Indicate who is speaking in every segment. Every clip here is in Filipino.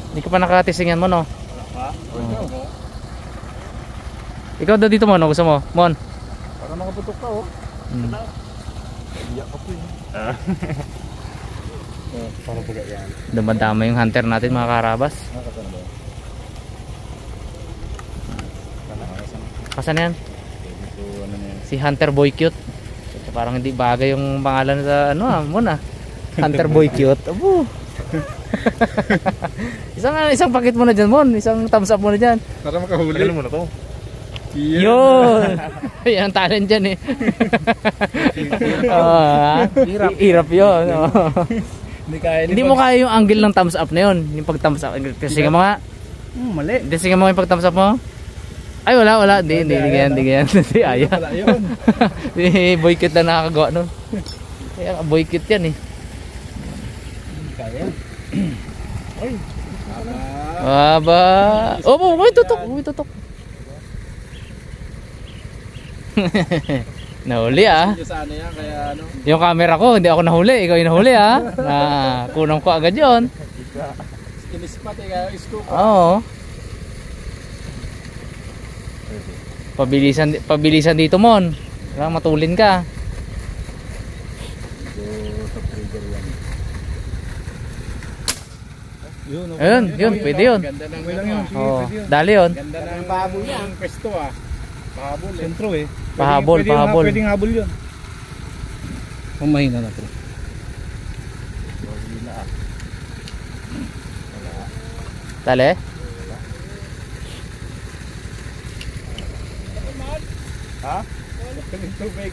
Speaker 1: Hindi ka pa nakatisingan mo, no?
Speaker 2: Ha?
Speaker 1: Ikaw daw dito mo, no? Gusto mo? Mon?
Speaker 2: Para makaputok ka, oh. Iyak ka po yun. Para baga yan.
Speaker 1: Dumadama yung hunter natin, mga karabas. Kasan yan? Si Hunter Boy Cute. Parang hindi bagay yung pangalan sa ano Mon Hunter Boy Cute. Abo. isang pakit mo na dyan, Mon. Isang thumbs up mo na dyan.
Speaker 2: Para makahuli. Alam mo na to.
Speaker 1: Yun. Yan ang talent dyan eh. Hirap yun. Hindi mo kaya yung angle ng thumbs up na yun. Yung pag thumbs up. Kasi nga mga
Speaker 2: mali.
Speaker 1: Hindi sige mo yung pag thumbs up mo. Ay wala. Hindi ganyan. Hindi aya. Si Boy Cute na nakakagawa nun. Kaya Boy Cute yan eh.
Speaker 2: Kaya. Ay.
Speaker 1: Aba. Oh, may tutok. Nahuli ah.
Speaker 2: Sana yan, kaya ano?
Speaker 1: Yung camera ko, hindi ako nahuli. Ikaw yung nahuli ah. Kunang ko agad yun.
Speaker 2: Kinispat eh, kaya scoop.
Speaker 1: Oo. Pabilisan dito, Mon. Kailangan matulin ka. Yun, pwede yun.
Speaker 2: Ganda ng yun.
Speaker 1: Oh, dali yun.
Speaker 2: Ganda ng pahabol niya. Ang pwesto ah. Pahabol eh. Sentro eh.
Speaker 1: Pahabol.
Speaker 2: Pwedeng habol yun. Mahina na ito.
Speaker 1: Dali.
Speaker 2: Ha? Kaming tubig.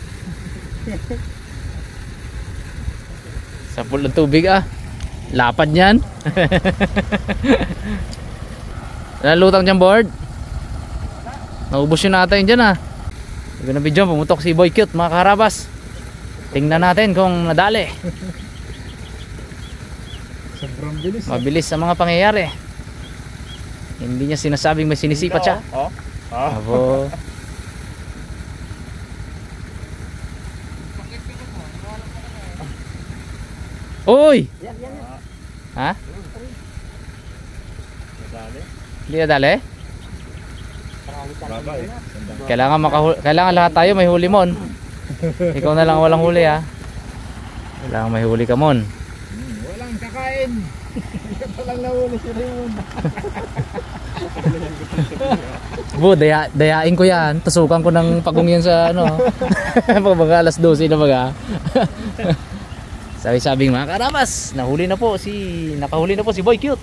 Speaker 1: Sapul ng tubig ah. Lapad niyan. Nalutang dyan board. Naubos yun natin dyan ah. Hindi na video, pumutok si Boy Cute, mga karabas. Tingnan natin kung nadali.
Speaker 2: Sobrang bilis.
Speaker 1: Mabilis sa mga pangyayari. Hindi niya sinasabing may sinisipat siya.
Speaker 2: Oh.
Speaker 1: Abo. Uy! Ha? Hindi na dali? Kailangan lahat tayo may huli, Mon. Ikaw na lang walang huli ha. Kailangan may huli ka, Mon.
Speaker 2: Walang kakain. Ito lang nahuli si Raymond.
Speaker 1: Bu, dayain ko yan. Tusukan ko ng pagong yan sa ano. Pag mga alas 12 na baga. Sabi mga karabas, nakahuli na po si Boy Cute.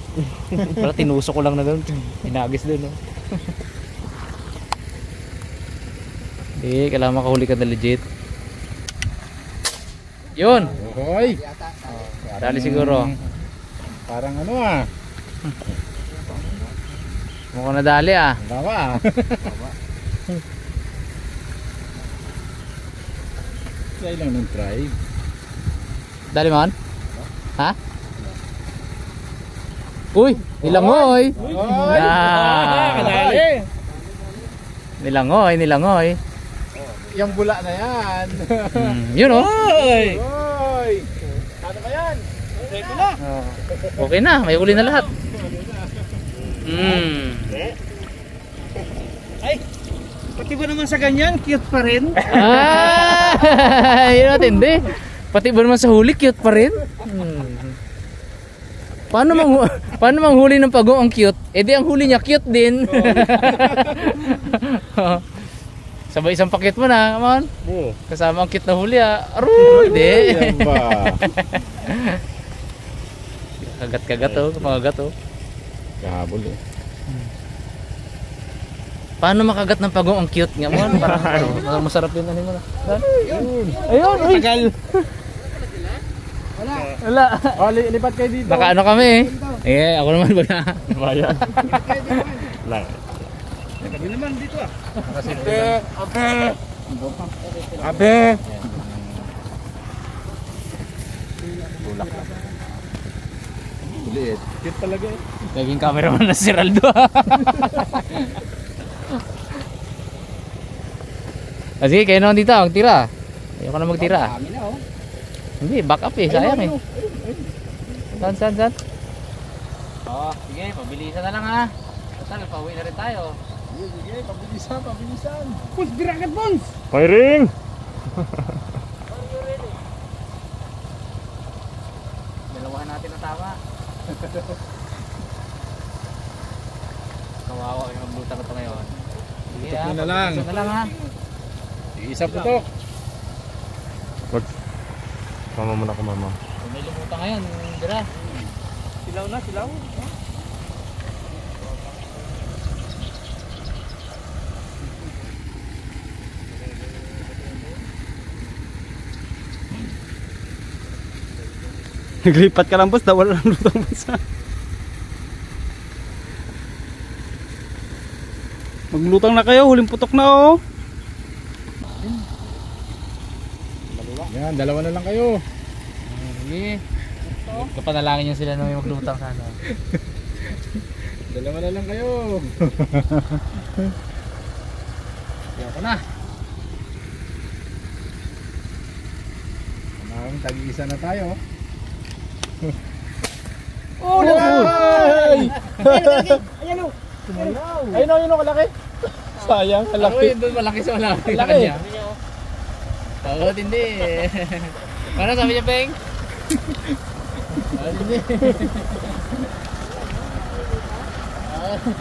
Speaker 1: Pero tinusok ko lang na gano'n. Hinagis doon. No? Kailangan makahuli ka na legit. Yun.
Speaker 2: Hoy.
Speaker 1: Dali siguro.
Speaker 2: Parang ano ah.
Speaker 1: Mukhang nadali ah.
Speaker 2: Tama ah. Try lang ng try.
Speaker 1: Dali man? Ha? Uy! Nilangoy!
Speaker 2: Kadali!
Speaker 1: Nilangoy!
Speaker 2: Yung bula na yan!
Speaker 1: Yun oh!
Speaker 2: Hoy! Ano ba yan? Ready na!
Speaker 1: Okay na, may huli na lahat.
Speaker 2: Ay! Pati ba naman sa ganyan? Cute pa rin?
Speaker 1: Yun natin, hindi. Pati ba naman sa huli, cute pa rin? Paano manghuli ng pagong ang cute? Eh di ang huli niya cute din. Sabay isang pakit mo na, man. Kasama ang cute na huli ah. Aroy, di. Kagat-kagat oh, pagagat oh.
Speaker 2: Kahabol eh.
Speaker 1: Paano makagat ng pagong ang cute nga mo? Parang masarap yun ano mo na. Ayun, uy.
Speaker 2: Tagal.
Speaker 1: Wala.
Speaker 2: Oh, lipat kayo dito.
Speaker 1: Naka ano kami eh. Ako naman ba na?
Speaker 2: Bayan. Lang. Kami naman dito ah. Abe. Bulak lang. Ulit. Cute talaga eh.
Speaker 1: Naging cameraman na si Raldo. Sige, kayo naman dito, magtira. Ayoko na magtira. Hindi, back up eh, sayang eh. Saan? Oo, sige, pabilisan na lang ha. Total, pauwi na rin tayo.
Speaker 2: Sige, pabilisan.
Speaker 3: Pons, birakat Pons!
Speaker 2: Firing!
Speaker 1: Dalawahan natin ang tama. Kawawa yung maglutang ito ngayon. Sige
Speaker 2: Putok
Speaker 1: ha,
Speaker 2: mo na lang.
Speaker 1: pabilisan na lang ha.
Speaker 2: Isa putok. Wag. Mama muna ko mama.
Speaker 1: Kung may lumutang ngayon, dira.
Speaker 3: Silaw na, silaw. Naglipat ka lang boss, dawal lang lutang boss. Maglutang na kayo, huling putok na oh.
Speaker 2: Yan, dalawa na lang kayo.
Speaker 1: Sige. Kapanalangin niyo sila na may maglutang sana.
Speaker 2: Dalawa na lang kayo.
Speaker 1: Ayoko na.
Speaker 2: Tag-iisa na tayo.
Speaker 3: Oh,
Speaker 2: Ay!
Speaker 3: ayan o.
Speaker 2: Ayun o, yun o, kalaki. Sayang,
Speaker 1: Ano
Speaker 2: kalaki.
Speaker 1: yun doon malaki sa malaki.
Speaker 2: Laki.
Speaker 1: Oo, hindi. Ano sabi niya, Peng? Hindi.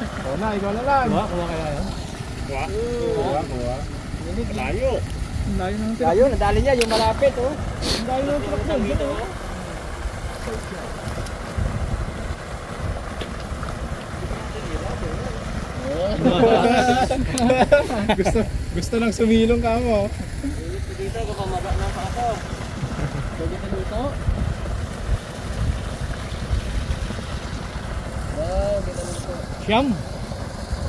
Speaker 2: Ikaw na, ikaw na lang.
Speaker 1: Kuha kaya.
Speaker 2: Kuha. Layo.
Speaker 3: Layo na ng
Speaker 2: Layo, nadali niya, yung malapit oh.
Speaker 3: Layo na ng truck na dito.
Speaker 2: gusto nang sumilong ka mo.
Speaker 3: Dito, kapamaga na pa ako. Pwede ka dito? Wow, dito dito.
Speaker 2: Siyam.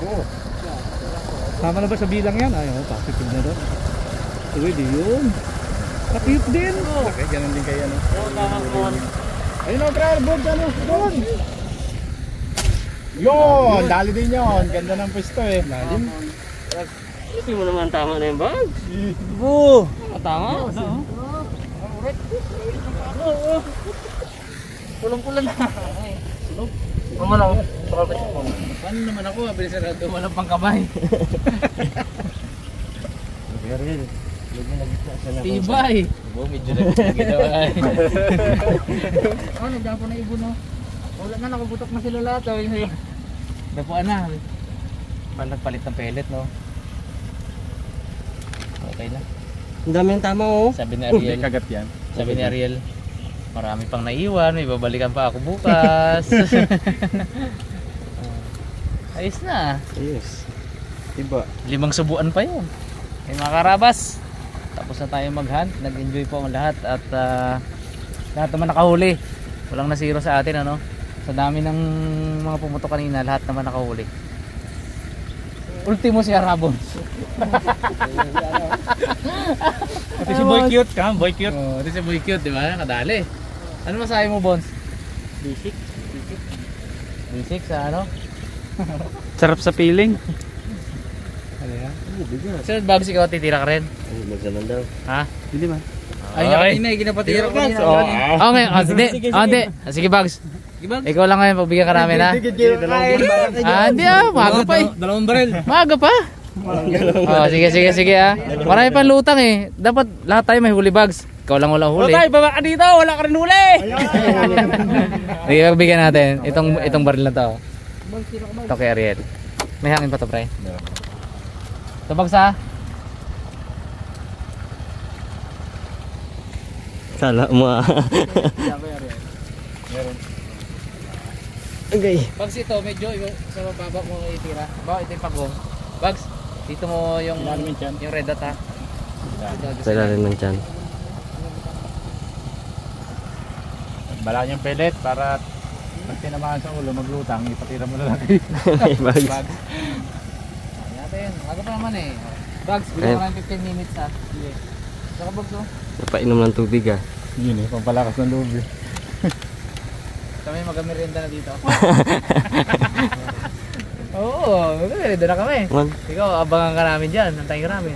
Speaker 2: Oo.
Speaker 3: Tama na ba sa bilang yan? Ay, oh, positive na doon. Pwede yun. Nakiyot din.
Speaker 2: Okay, ganun din kayo ano.
Speaker 3: Kahapon.
Speaker 2: Ayun o, trial board ano, doon. Yun, dali din yun. Ganda ng pwesto eh. Lalim.
Speaker 3: Hindi mo naman tama na yung bag. Oo. Tama?
Speaker 1: Pulang-pulang na.
Speaker 3: Tama lang.
Speaker 1: Paano naman ako? Mabilis na ito. Walang pang kamay. Tibay. Medyo nagkita ay. Ano, dyan po na ibon no? Wala na, nakabutok na sila lahat. Dapuan na. Nagpalit ng pellet no? Okay na.
Speaker 3: Ang dami ng tama oh.
Speaker 1: Sabi ni
Speaker 2: Hindi
Speaker 1: Ariel.
Speaker 2: kagat yan.
Speaker 1: Sabi ni Ariel. Marami pang naiwan. May babalikan pa ako bukas. Ayos na.
Speaker 2: Yes. Diba?
Speaker 1: 5 subuan pa yun. Okay, mga karabas, tapos na tayo mag-hunt. Nag-enjoy po ang lahat. At lahat naman nakahuli. Walang nasiro sa atin ano. Sa dami ng mga pumutok kanina, lahat naman nakahuli. Ultimo si Arabon.
Speaker 3: Pati si Boy Cute ka, Boy Cute.
Speaker 1: Oh, ito si Boy Cute, di ba? Kadali. Ano masabi mo, Bones?
Speaker 3: Basic.
Speaker 1: Basic sa ano?
Speaker 3: Sarap sa feeling.
Speaker 2: Ano yan?
Speaker 1: Sunod bags ikaw, titira ka rin?
Speaker 3: Magsaman daw.
Speaker 1: Ha?
Speaker 3: Hindi man.
Speaker 1: Ay, kanina, ginapatira ko kanina.
Speaker 2: Oh,
Speaker 1: Okay, hindi. Hindi. Sige, bags. Ikaw lang ngayon, pagbigyan ka namin ha? Hindi maaga pa eh.
Speaker 3: Dalawang baril.
Speaker 1: Maaga pa. Oh, sige ah. Marami pang lutang eh. Dapat lahat tayo may huli bags. Ikaw lang walang huli.
Speaker 3: Tay, baba ka dito, wala ka rin huli.
Speaker 1: Sige, pagbigyan natin itong baril na to. Ito kay Ariel. May hangin pa to, pre. Ito bags ha.
Speaker 3: Sala mo ah. Okay.
Speaker 1: Bags ito, medyo sa mababa mo itira. Bawa ito yung pagong. Bags, dito mo yung red dot ha.
Speaker 3: Sa ilalim ng tiyan.
Speaker 2: Bala niyang pellet para pag tinamaan sa ulo maglutang, ipatira mo na lang.
Speaker 3: Bags.
Speaker 1: Bags. Ayan natin. Aga pa naman eh. Bags, bigyan ko lang 15 minutes ha. Sige. Saka bags oh.
Speaker 3: Napainom ng tubig ah.
Speaker 2: Yun eh, pampalakas ng loob eh.
Speaker 1: Kami mag-merienda na dito. Oo, mag-merienda na kami.
Speaker 3: Man.
Speaker 1: Ikaw, abangan ka namin dyan. Antayin ka namin.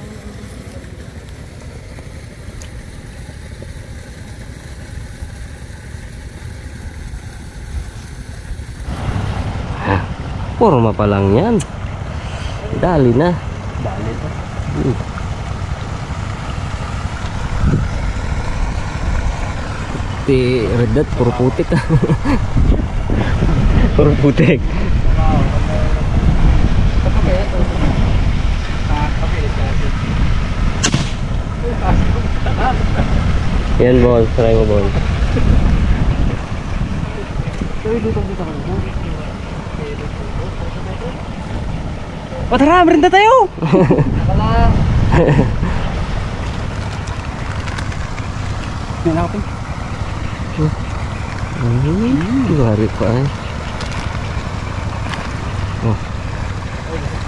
Speaker 4: Forma pa lang yan. Dali na.
Speaker 3: Dali to.
Speaker 4: Red dot, puro putik. Puro putik. Yan, Bon. Try mo, Bon.
Speaker 1: O tara, merinda tayo!
Speaker 3: Yan ako.
Speaker 4: Gari pa eh.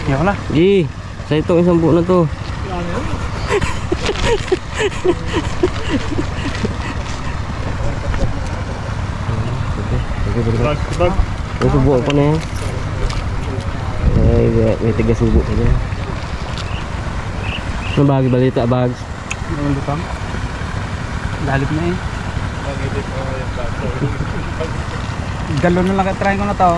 Speaker 3: Yan ko na.
Speaker 4: Gi, sa itong isang buo na to. May subo ako na yan. Ay, may tiga subo ka dyan. Ano bagi balita, bags?
Speaker 3: Ang lutang. Lalit na eh. Galon na lang try ko na to.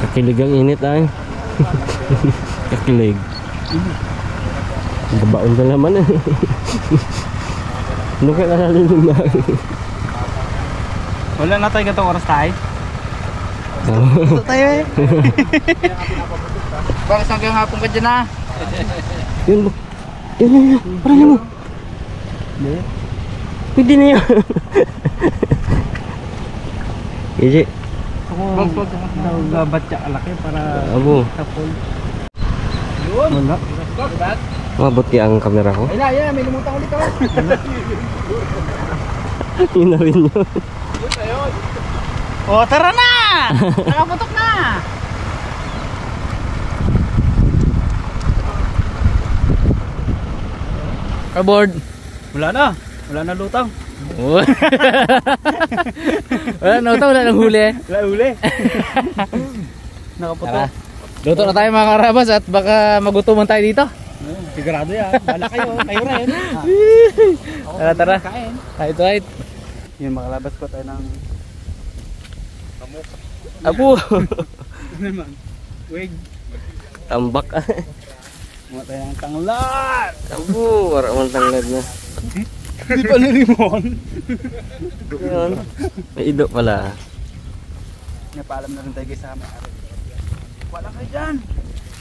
Speaker 4: Kakilig ang init ay. Kakilig. Babaon na naman eh. Ano ka nalilin na?
Speaker 3: Wala na tayo gatong oras tayo.
Speaker 1: Ito tayo eh. Bakit hanggang hapon ka dyan ah?
Speaker 4: Yun. Parang mo. Pwede na yan. Easy.
Speaker 3: Ako gabat siya alaki para
Speaker 4: Abo.
Speaker 3: tapol. Wala.
Speaker 4: Mabot kaya ang camera ko.
Speaker 1: Ay na, may lumutang ulit ako.
Speaker 4: Yun na rin yun.
Speaker 1: O tara na! Nakaputok na! Aboard!
Speaker 3: Wala na. Wala na lutang.
Speaker 1: Wala na ito, wala nang huli.
Speaker 3: Wala uli. Nakaputok.
Speaker 1: Luto na tayo mga karabas at baka magutuman tayo dito.
Speaker 3: Sigurado yan. Bala kayo. Kayo rin.
Speaker 1: Tara, tara.
Speaker 3: Kain.
Speaker 1: Right, right.
Speaker 3: Yung makalabas ko tayo ng
Speaker 1: Apo!
Speaker 3: naman. Wig.
Speaker 4: Tambak.
Speaker 3: Mga tayo ng tanglat.
Speaker 4: Abo, wala man tanglad na.
Speaker 3: Hindi pa nilimon.
Speaker 4: Yun. May ido pala.
Speaker 3: Napaalam na rin tayo guys sa may-ari. Wala kayo dyan.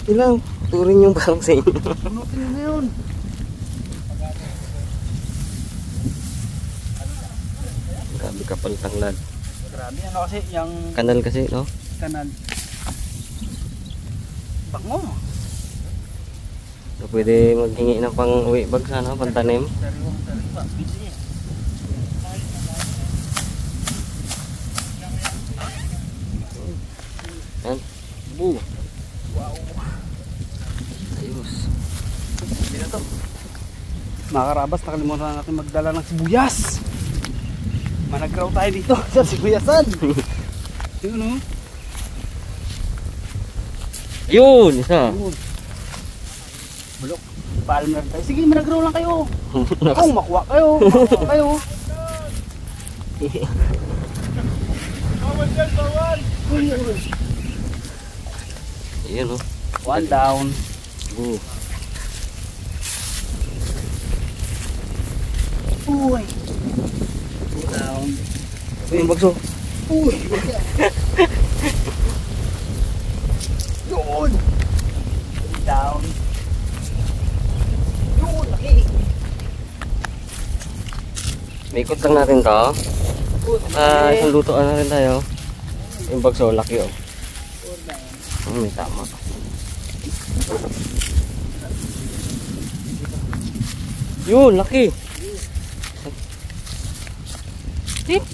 Speaker 4: Ilang, turin yung parang sa inyo.
Speaker 3: Punutin nyo na yun.
Speaker 4: Grabe kapal tanglad.
Speaker 3: Grabe ano kasi yung
Speaker 4: Kanal kasi, no?
Speaker 3: kanal. Bango.
Speaker 4: So, pwede maghingi ng pang uwi bag sana, pantanim.
Speaker 3: Sariwang sariwa. Busy.
Speaker 4: Yan. Bu.
Speaker 3: Wow.
Speaker 4: Ayos.
Speaker 3: Hindi na to. Mga karabas, nakalimutan na natin magdala ng sibuyas. Managraw tayo dito sa sibuyasan. Yun o.
Speaker 4: Ayun, isa.
Speaker 3: Bulok. Paalam na rin tayo. Sige, managraw lang kayo. Kung makuha kayo. Makuha kayo.
Speaker 4: Ayun, no?
Speaker 3: One down.
Speaker 4: Bu.
Speaker 3: Uy. Two down.
Speaker 4: Uy, yung bagso.
Speaker 3: Uy. Yun. Three down. Yun, laki.
Speaker 4: May ikot lang natin to. Isang lutoan na rin tayo. Yung bagso, laki oh. May tama. Yun, laki. Tip.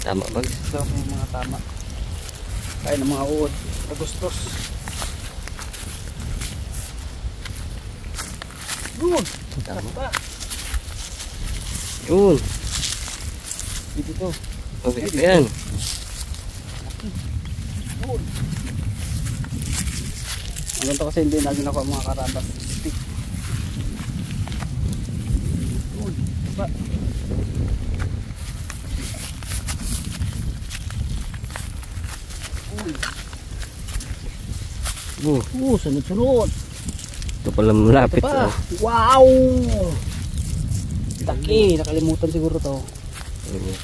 Speaker 4: Tama ba?
Speaker 3: Ito yung mga tama. Kain ng mga uod. Agustos. Yun.
Speaker 4: Tama. Yun.
Speaker 3: Dito to.
Speaker 4: Okay, yan.
Speaker 3: Yun. Ang ganito kasi hindi na ginawa mga karabas. Stick. Yun. Diba? Sunod-sunod.
Speaker 4: Ito pala malapit.
Speaker 3: Ito pa.
Speaker 4: Oh.
Speaker 3: Wow! Taki, nakalimutan siguro to.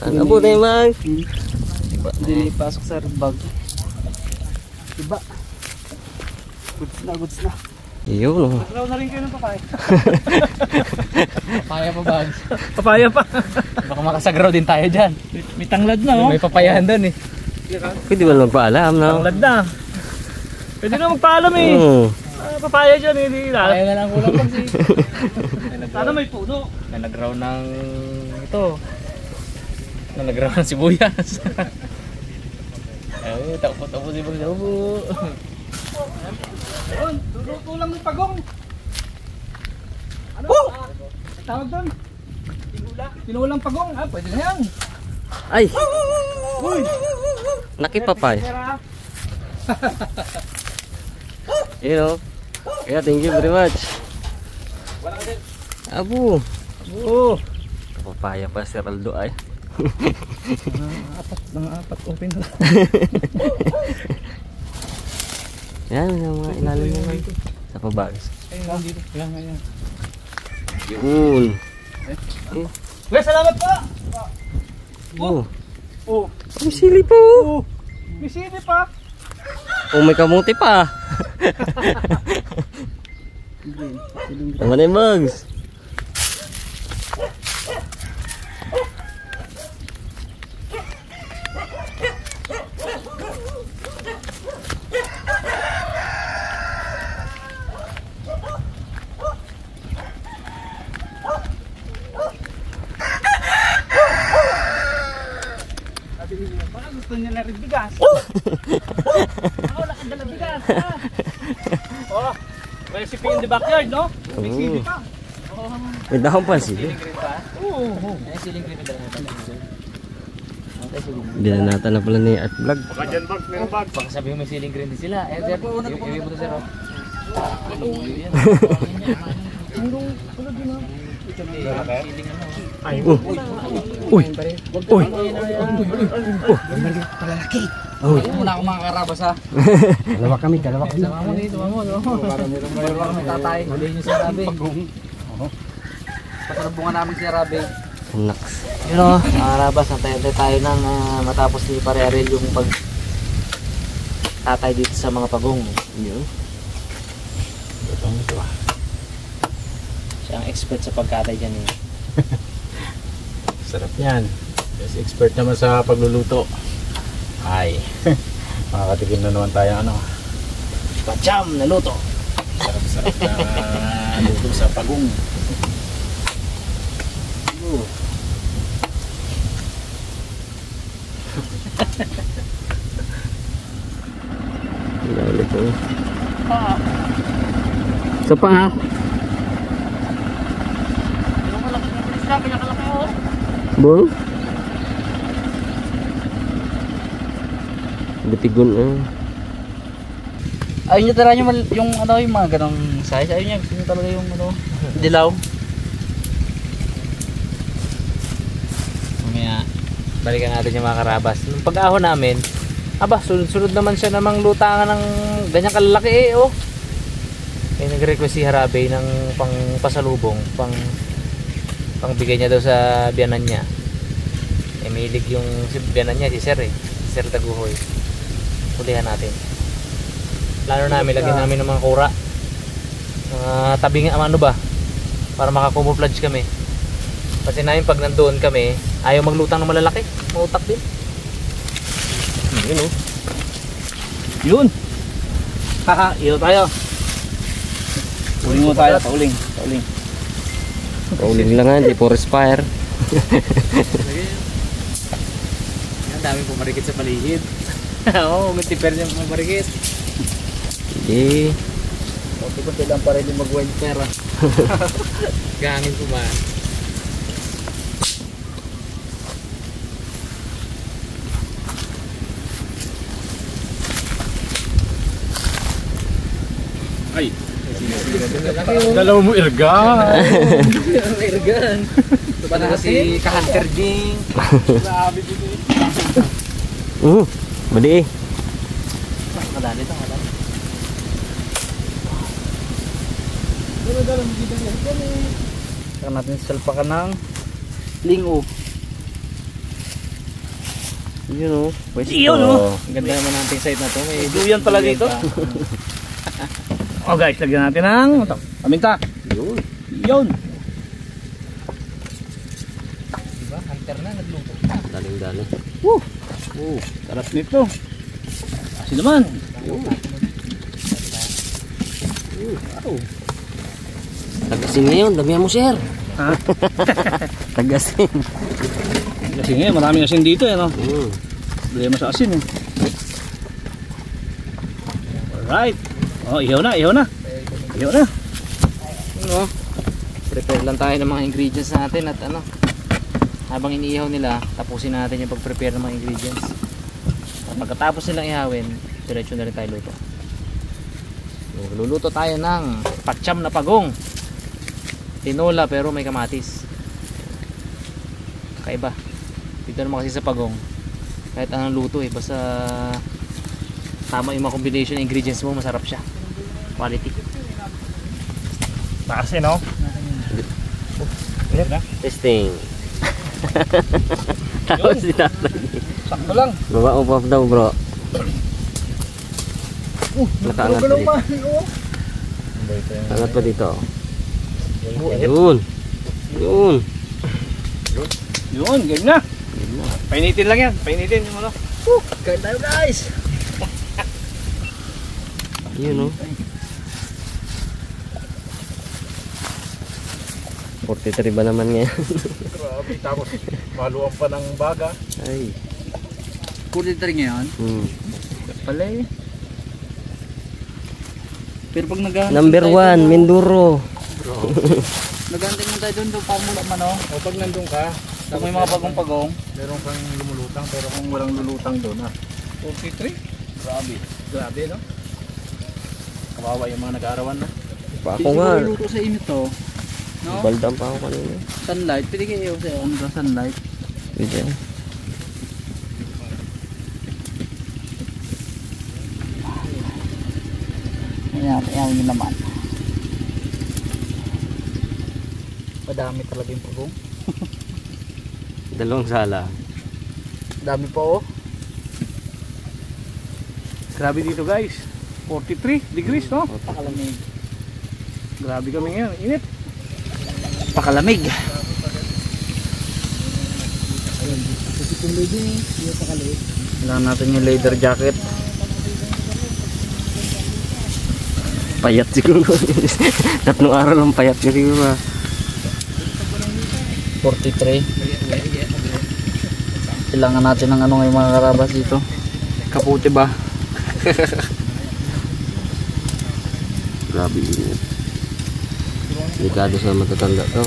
Speaker 4: Abo tayo mag.
Speaker 3: Hindi na ipasok sa bag. Diba? Goods na.
Speaker 4: Yun oh.
Speaker 3: Nagraw na rin kayo ng papaya.
Speaker 1: Papaya pa bags.
Speaker 3: Papaya pa.
Speaker 1: Baka makasagraw din tayo dyan.
Speaker 3: May tanglad na, oh.
Speaker 1: May papayahan doon eh.
Speaker 4: Pwede ba magpaalam no?
Speaker 3: Tanglad na. Pwede na magpaalam eh. Papaya dyan, hindi na.
Speaker 1: Kaya na lang kulang bags eh.
Speaker 3: Sana may puno.
Speaker 1: Nanagraw ng ito. Nanagraw ng sibuyas. Ay, tapo si Bags.
Speaker 3: Doon, luluto lang ng pagong. Ano? Tawag doon? Tinulang pagong. Ah, pwede na yan.
Speaker 4: Ay!
Speaker 3: Uy!
Speaker 4: Nakipapay.
Speaker 3: Pera.
Speaker 4: You know. Kaya thank you very much. Abo.
Speaker 3: Oo.
Speaker 4: Papaya pa si Raldo ay.
Speaker 3: Apat open na.
Speaker 4: Yan yung mga ilalim naman. Sa pabags.
Speaker 3: Ayun, dito. Yan.
Speaker 4: Yun.
Speaker 3: Well, salamat po.
Speaker 4: Oh.
Speaker 3: Oh.
Speaker 4: May sili po.
Speaker 3: Oh. May sili pa.
Speaker 4: Oh, may kamuti pa. Tama na yung bags.
Speaker 3: Baka gusto niya na rin bigas. Ako nakadala bigas. Oh, recipe in the backyard, no? May sili pa.
Speaker 4: May dahon pa sili.
Speaker 3: Oo.
Speaker 1: Ay, siling green na dala.
Speaker 4: Dinanata na pala ni Art Vlog.
Speaker 2: Baka dyan bags, meron bags.
Speaker 1: Baka sabihin mo siling green din sila. Eh, sir, iwi mo to sir.
Speaker 4: Uy! Uy!
Speaker 1: Huwag muna ako mga karabas ha.
Speaker 3: Dalawa kami.
Speaker 1: Sama mo dito, mo. Para kami tatay. Hindi nyo si Rabe. Pasalubungan namin si Rabe.
Speaker 4: Naks.
Speaker 1: Yun o, mga karabas, natay tayo ng matapos ni Pare Ariel yung pag tatay dito sa mga pagong.
Speaker 4: Yun.
Speaker 1: Siya ang expert sa pagkatay dyan eh.
Speaker 2: Sarap yan. Yes, expert naman sa pagluluto. Ay. Makakatikim na naman tayo ano.
Speaker 1: Pacham na luto.
Speaker 2: Sarap na luto sa pagong.
Speaker 4: Ulit po. Isa pa ha? Bol? Bitigon
Speaker 1: Ayun nyo tala nyo yung ano yung mga ganong size. Ayun nyo, gusto nyo talaga yung ano, dilaw. Mamaya, balikan natin yung mga karabas. Nung pag-ahon namin, aba, sunod-sunod naman siya namang lutangan ng ganyang kalalaki eh, oh. Kaya nag-request si Harabe ng pang pasalubong, pang bigay niya daw sa biyanan niya. Eh, mahilig yung si biyanan niya, si Sir eh. Si Sir Taguhoy. Hulihan natin. Plano namin, lagyan namin ng mga kura. Tabi nga, ano ba? Para makakumuflage kami. Kasi namin pag nandoon kami, ayaw maglutang ng malalaki. Mautak din.
Speaker 4: Yun o.
Speaker 3: Yun. Haha, iyo tayo. Uling mo tayo, pauling.
Speaker 4: Pauling lang nga, hindi forest fire.
Speaker 1: Ang daming pumarikit sa paligid. Oo, umitiper niya pumarikit.
Speaker 4: Hindi.
Speaker 1: Okay ko silang para hindi mag-wild pera. Gangin ko ba?
Speaker 2: Ay. Dalawa mo irgan.
Speaker 1: Irgan. Ito ba na si Ka-Hunter Ding?
Speaker 3: Grabe dito.
Speaker 4: Madi eh.
Speaker 1: Madali ito, madali.
Speaker 3: Saka natin salpakan ng lingo.
Speaker 4: Yun o.
Speaker 3: Yun o.
Speaker 1: Ang ganda naman ng site na to. May
Speaker 3: Duyan pala dito. Oh guys, lagyan natin ng paminta.
Speaker 4: Yun.
Speaker 3: Yun.
Speaker 1: Diba? Hunter na, nagluto.
Speaker 4: Daling-daling.
Speaker 3: Sarap nito. Kasi naman.
Speaker 4: Tagasin ngayon, damihan mo sir.
Speaker 3: Ha?
Speaker 4: Tagasin.
Speaker 3: Kasi ngayon, maraming asin dito eh, no? Problema sa asin eh. Alright. Oh, ihaw na, ihaw na. Ihaw na.
Speaker 1: Ano? Prepare lang tayo ng mga ingredients natin at ano. Habang iniihaw nila, tapusin natin yung pag-prepare ng mga ingredients. At pagkatapos nilang ihawin, diretso na rin tayo luto. So, luluto tayo ng pakcham na pagong. Tinola pero may kamatis. Kakaiba. Dito naman kasi sa pagong, kahit anong luto eh, basta tama yung mga combination ng ingredients mo, masarap siya. Quality.
Speaker 3: Taas eh, no?
Speaker 4: Testing. Tapos dinatay.
Speaker 3: Sakto lang.
Speaker 4: Baba o pop daw bro. Nakaangat pa dito. Angat pa dito. Yun. Yun.
Speaker 3: Yun, game na. Painitin lang yan. Painitin yung ano. Kain tayo guys.
Speaker 4: Yun o. 43 ba naman ngayon?
Speaker 2: Grabe, tapos maluwang pa ng baga.
Speaker 4: Ay.
Speaker 3: 43 ngayon. Pala eh. Pero pag
Speaker 4: Number 1, Minduro.
Speaker 3: nagantay mo tayo doon pamula man oh.
Speaker 2: O pag nandun ka,
Speaker 3: Kung may mga pagong-pagong.
Speaker 2: meron kang lumulutang, pero kung walang lulutang doon
Speaker 3: 43?
Speaker 2: Grabe. Grabe, no? Kawawa yung mga nag-aarawan, no?
Speaker 4: Pa ako nga.
Speaker 3: Luto sa inyo to. No?
Speaker 4: Baldang pa ako kanina.
Speaker 3: Sunlight. Pwede kayo sa'yo. Ano ba sunlight?
Speaker 4: Pwede.
Speaker 3: Ayan yung laman. Madami talaga yung pagong.
Speaker 4: Dalawang sala.
Speaker 3: Dami pa oh. Grabe dito guys. 43 degrees no? Pakalamig. Grabe kami ngayon. Init. Pakalamig. Kailangan natin yung leather jacket.
Speaker 4: Payat siguro. Tatlong araw lang payat siguro.
Speaker 3: 43. Kailangan natin ng ano ngayon mga karabas dito. Kaputi ba?
Speaker 4: Grabe init. Delikado sa matatanda to.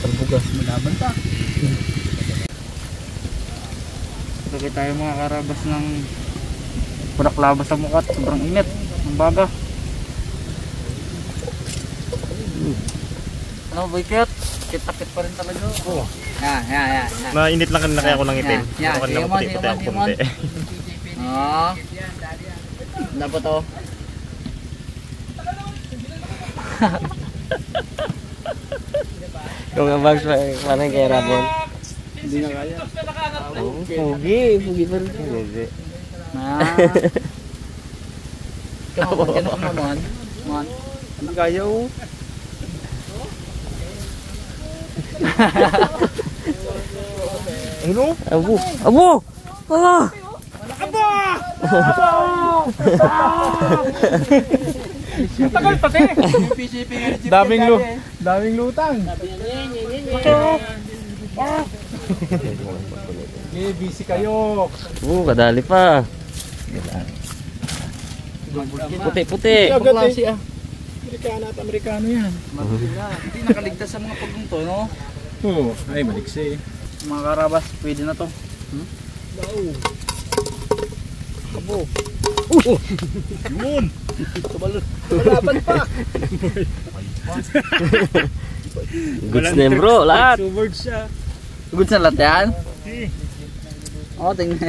Speaker 3: Talbuga. Malaban pa. Lagay tayo mga karabas ng burak-labas sa mukha. Sobrang init. Ang baga. Ano ba ikit? Kit-takit pa rin talaga. Oo. Yan.
Speaker 2: Mainit lang kanina kaya ako nangitim.
Speaker 3: Yan.
Speaker 2: Ako kanina puti-puti ako pumunti.
Speaker 3: Oo. Dapat to.
Speaker 4: Kung ang bags pa, parang kay Rabon.
Speaker 3: Hindi na kaya.
Speaker 4: Oh, pugi pa rin. Hindi.
Speaker 3: Kano ka man? Man.
Speaker 2: Hindi kaya oh. Ano?
Speaker 4: Abo! Abo! Ah!
Speaker 2: Tagal pati! Daming lutang. Busy kayo.
Speaker 4: Kadali pa. Puti.
Speaker 3: Klase ah.
Speaker 2: Amerikano at Amerikano yan.
Speaker 3: Hindi nakaligtas sa mga pagong to, no?
Speaker 2: Oo, ay maliksi.
Speaker 3: Mga karabas, pwede na to. Abo.
Speaker 2: Yun!
Speaker 3: Malaban pa.
Speaker 4: Goods na yun, bro, lahat.
Speaker 2: Subword siya.
Speaker 3: Good sa lahat yan? Oo, tingnan.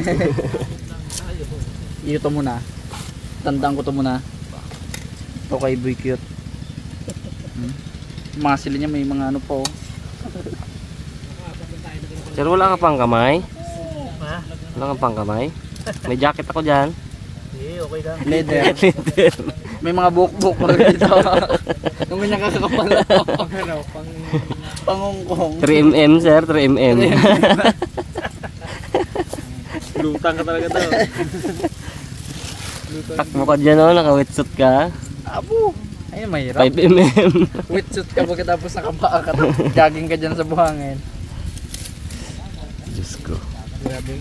Speaker 3: Ito muna. Tandaan ko to muna. Ito kay Boy Cute. Muscle niya may mga ano po.
Speaker 4: Sir, wala ka pang kamay?
Speaker 3: Ha?
Speaker 4: Wala ka pang kamay? May jacket ako dyan.
Speaker 3: Okay lang.
Speaker 4: Leather.
Speaker 3: May mga buhok-buhok mo rin dito. Nung may nakakapal ako. Pangungkong.
Speaker 4: 3mm sir, 3mm.
Speaker 3: Lutang ka talaga daw.
Speaker 4: Takbo ka dyan o, naka-wetsuit ka.
Speaker 3: Abo. Ayun, mahirap.
Speaker 4: 5mm.
Speaker 3: Wetsuit ka pagkatapos nakapaa ka. Jogging ka dyan sa buhangin.
Speaker 4: Diyos ko.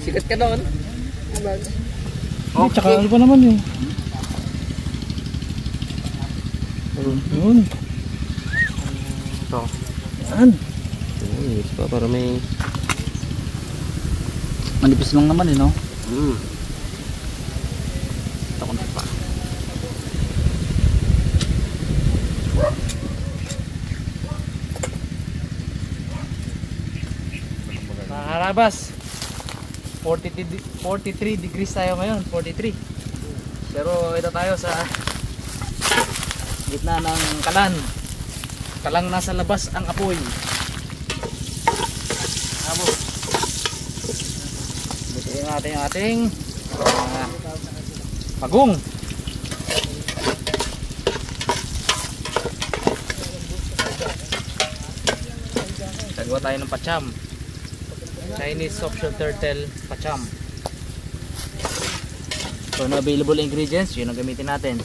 Speaker 3: Sikat ka doon.
Speaker 2: Okay. Tsaka ano pa naman yun? Yun.
Speaker 4: Ito.
Speaker 2: Yan.
Speaker 4: Yes pa, para may...
Speaker 3: Manipis lang naman no?
Speaker 4: Takot na pa.
Speaker 1: Mga karabas, 43 degrees tayo ngayon, 43. Pero ito tayo sa gitna ng kalan. Kalang nasa labas ang apoy. Abo. Butuin natin yung ating pagong. Gagawa tayo ng pacham. Chinese softshell turtle pacham. So ano available ingredients, yun ang gamitin natin.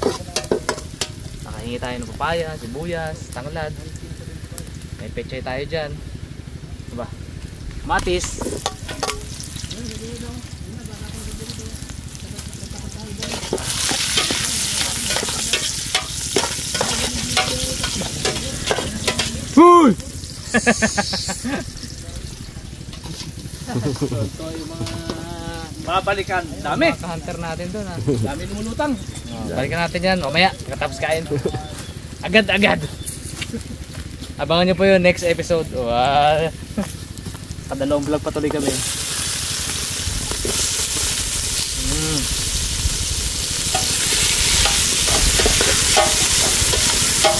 Speaker 1: Nakahingi tayo ng papaya, sibuyas, tanglad. May pechay tayo dyan. Diba? Matis.
Speaker 2: Uy!
Speaker 3: Ito yung mga balikan. Dami.
Speaker 1: Mga hunter natin doon ha.
Speaker 3: Dami lumulutang.
Speaker 1: Balikan natin yan mamaya katapos kain. Agad. Abangan nyo po yung next episode. Wow.
Speaker 3: Kadalawang vlog patuloy kami.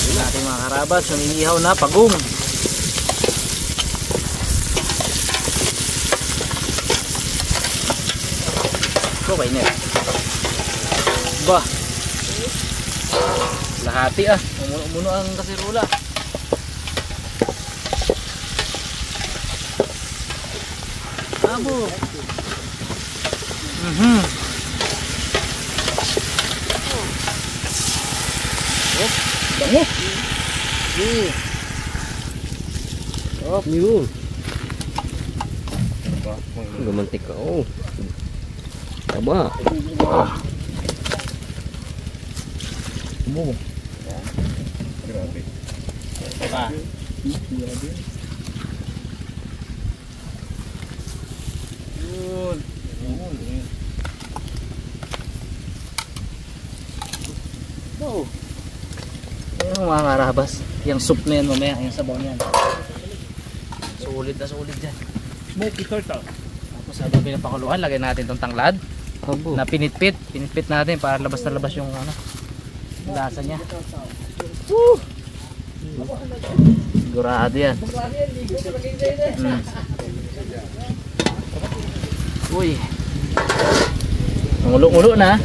Speaker 1: Yung ating mga karabas, yung iniihaw na pagong. Okay na. Ba. Lahati umuno ang kasirola. Abo.
Speaker 3: Bango.
Speaker 4: Yun. Gumantik ka. Oh. Taba.
Speaker 2: Grabe.
Speaker 3: Pa. Yun. Oh.
Speaker 1: Yung mga karabas, yung soup na yan mamaya, yung sabaw na yan. Sulit dyan.
Speaker 3: Smoky turtle.
Speaker 1: Tapos habang pinapakuluan, lagay natin tong tanglad
Speaker 4: Abo.
Speaker 1: na pinitpit natin para labas na labas yung yung lasa niya. Woo! Sigurado yan. Uy, ulo na.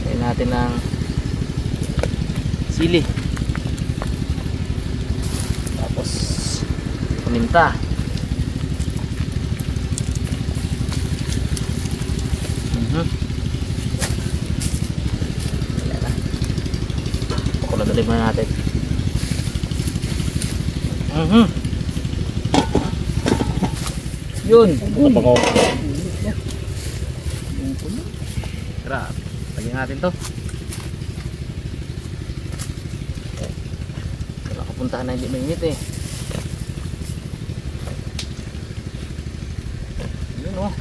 Speaker 1: Lagyan natin ng sili, tapos paminta. Ayan na. Pakuladali muna natin. Yun. Grabe. Lagyan natin to. Puntahan na hindi mainit eh. Yun oh.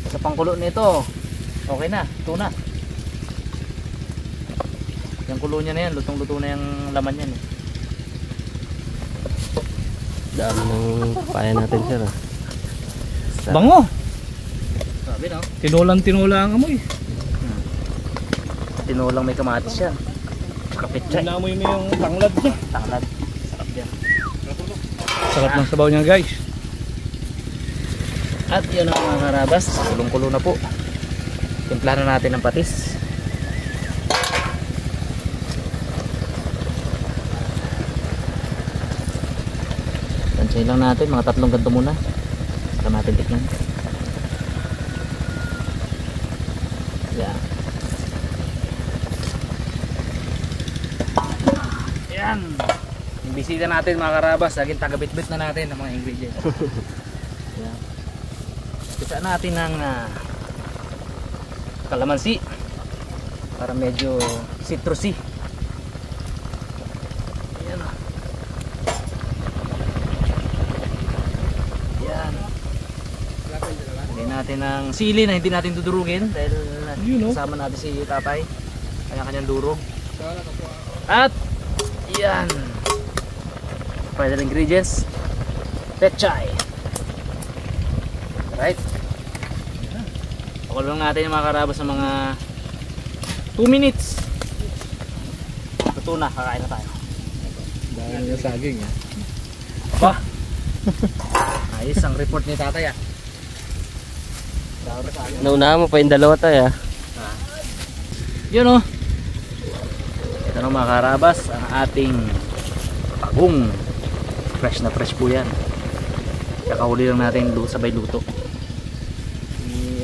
Speaker 1: Sa pangkulo nito, okay na, ito na. Yung kulo niya na yan, lutong-luto na yung laman yan eh.
Speaker 4: Dami ng papaya natin sir.
Speaker 3: Bango.
Speaker 1: Sabi no?
Speaker 3: Tinulang-tinula ang amoy.
Speaker 1: tinulang may kamatis yan. Tsaka pechay.
Speaker 3: Namoy mo yung tanglad niya.
Speaker 1: Tanglad. Sarap yan.
Speaker 3: Sarap ng sabaw niya guys.
Speaker 1: At yun ang mga karabas, kulong-kulo na po. Timpla na natin ng patis. Tansyahin lang natin, mga 3 ganto muna. Saka natin tikman. Yan. Yan. Yung bisita natin mga karabas, laging taga-bit-bit na natin ang mga ingredients. Yan. Isa natin ng kalamansi para medyo citrusy. Ayan o. Yan. Lagyan natin ng sili na hindi natin dudurugin dahil kasama natin si tatay, kanya-kanyang durog. At yan, final ingredients, pechay. Right? Pakulo lang natin yung mga karabas ng mga 2 minutes. Luto na, kakain na tayo.
Speaker 3: Dahil yung saging eh.
Speaker 1: Aba! Ayos ang report ni tatay ah.
Speaker 4: Naunahan mo pa yung dalawa tayo.
Speaker 1: Yun o. Ito na mga karabas, ang ating pagong. Fresh na fresh po yan. Kakahuli lang natin sabay luto.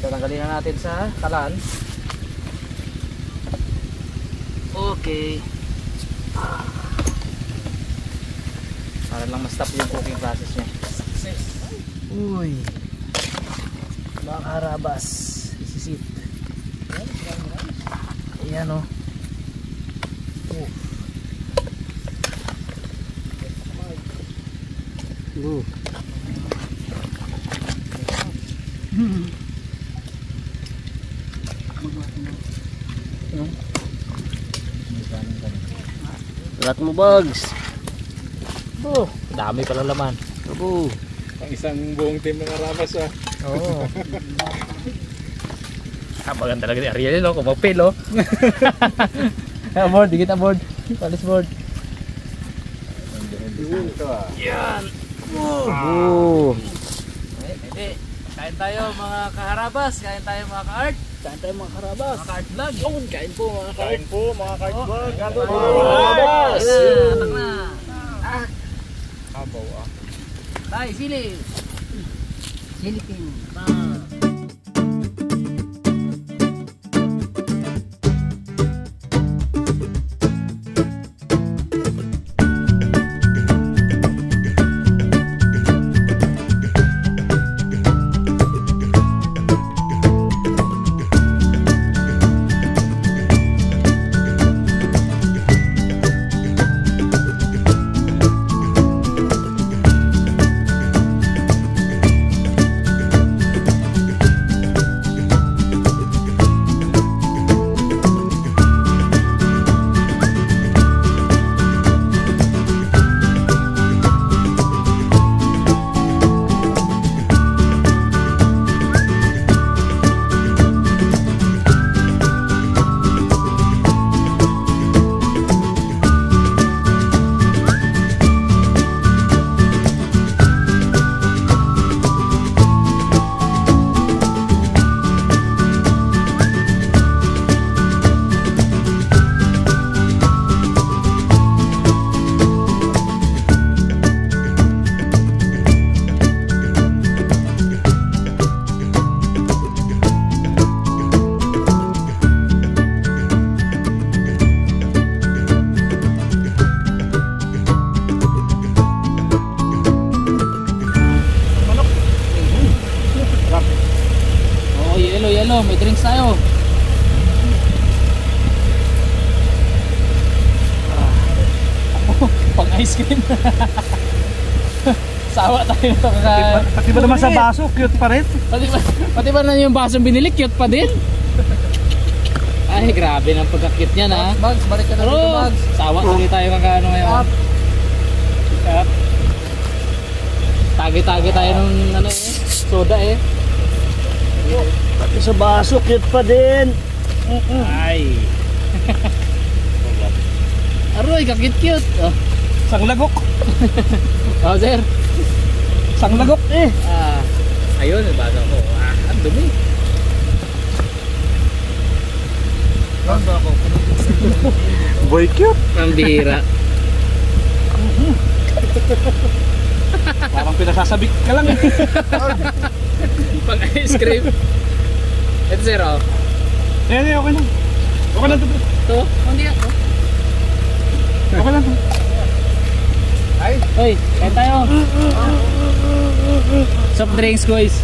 Speaker 1: Tatanggalin na natin sa kalan. Okay. Para lang ma-stop yung cooking process niya. Uy. Mga karabas. Isisit. Ayan o.
Speaker 4: Lahat mo bags.
Speaker 1: Oh, dami pala laman.
Speaker 4: Oo.
Speaker 3: Ang isang buong team ng karabas ah.
Speaker 1: Oo. Maganda talaga ni Ariel yun, no? Kumapil, oh. Aboard, digit aboard. Palis board. Yan.
Speaker 4: Oo.
Speaker 1: Hindi. Kain tayo mga kaharabas. Kain tayo mga ka-art. Kain tayo mga karabas. Mga ka-art vlog. Yun, kain po mga ka-art.
Speaker 3: Kain po mga card vlog.
Speaker 1: Kain po mga karabas. Atak na.
Speaker 3: Abaw ah.
Speaker 1: Tay, sili. Sili pin. Yelo, may drinks tayo. Pang ice cream. Sawa tayo nito kaka...
Speaker 3: Pati ba naman sa baso, cute pa rin?
Speaker 1: Pati ba na yung basong binili, cute pa din? Ay, grabe ng pagka-cute niya na.
Speaker 3: Mags, balik ka na dito, Mags.
Speaker 1: Sawa tuloy tayo kakaano ngayon. Tagi-tagi tayo ng ano eh, soda eh.
Speaker 4: Pati sa baso, cute pa din.
Speaker 1: Ay. Uy, kakit-cute. Oh.
Speaker 3: Sang lagok.
Speaker 1: Oh, sir.
Speaker 3: Sang lagok eh.
Speaker 1: Ayun, nabasa ko. Ang dumi. Nasa ako.
Speaker 3: Boy cute.
Speaker 1: Ang bihira.
Speaker 3: Parang pinasasabik ka lang eh.
Speaker 1: Pag ice cream. Ito, sir, oh.
Speaker 3: Eh, okay lang. Okay lang to.
Speaker 1: Ito, hindi ako.
Speaker 3: Okay lang to.
Speaker 1: Uy, kain tayo. Soft drinks, guys.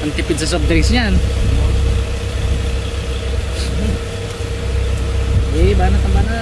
Speaker 1: Ang tipid sa soft drinks niyan. Banat ang banat.